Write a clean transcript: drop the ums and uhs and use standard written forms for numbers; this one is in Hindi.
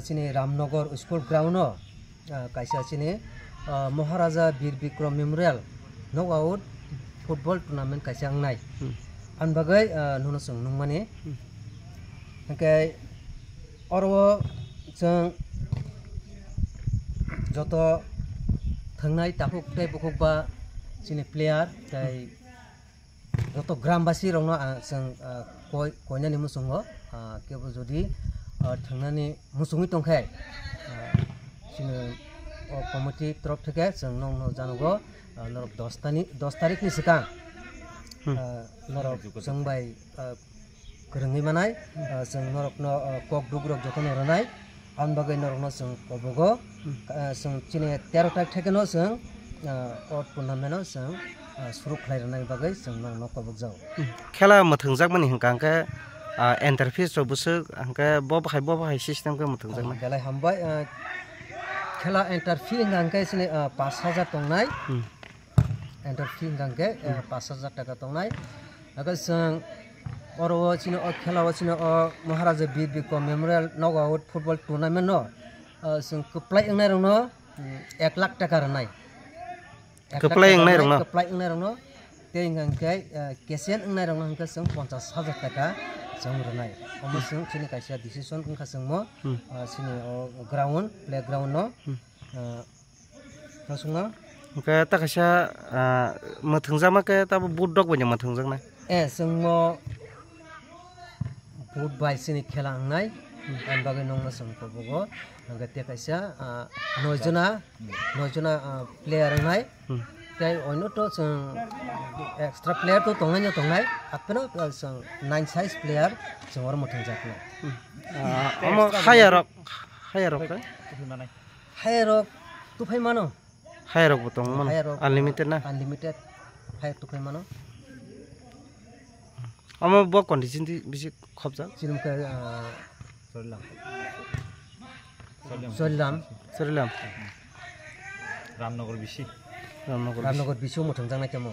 Sini Ramnagar School Ground kaisa sini Maharaja Bir Bikram Memorial knockout football tournament kaisa angnai anbagai nuno sung nungmani hingke oro jeng joto thangnai tapuk tei bukuk ba sini player tei joto grambasi rongno jeng koinani musungo kebo jodi thangnani musungi tongkhai sini committee तरफ থেকে जों नंगनो जानुगो नरक 10 तारिख नि सिगां नरक जों बाय गोरोङै मानाय जों नरकनो कक दुग्रक जतन रनाय आन बागै नरकनो जों कबगो जों चिने 13 तारिख थेकेनो जों टुर्नामेन्टआव जों सुरु खालायनाय बागै जों नंगनो कबग जाव खेला मथंजाक मानि हंकांके इंटरफेस बसो हंका बबाहाय सिस्टेम के मथंजाक मा गेलाय हामबाय खेला एंटारफी गांके सिने 5000 तंगनाय एंटारफी गांके 5000 टाका तंगनाय अगर जों अरो सिने खेलाव सिने Maharaja Bir Bikram memorial knockout football tournament नो जों कप्लाय एंनाय रंनो 1 लाख टाका रनाय कप्लाय एंनाय रंनो ते गांके केसेन एंनाय रंनो हंका जों 50000 टाका जों रनाय अमसों सिने कायसा डिसिजन उनखा जों मो सिने ग्राउंड प्लेग्राउंड नो नसुङा ओमफ्राय ताकासा मथंजामा के ताबो बुट दग बनि मथंजांना जों मो बुट बाय सिने खेला आंनाय आन बागै नंनो संखबगो गते कायसा 9 जना प्लेयार आंनाय ताई अनो तो जों एक्स्ट्रा प्लेयर तो तंगाय आपेनो जों 9 साइज प्लेयर जों और मथंजाखनो अम हायरक तुफाय मानो हायरक बतंग मन अनलिमिटेड ना अनलिमिटेड हायर तुफाय मानो अम ब कंडीशन दि बिसि खबजा सिलमका सरिलाम रामनगर बिसि मथंजांनाय केमो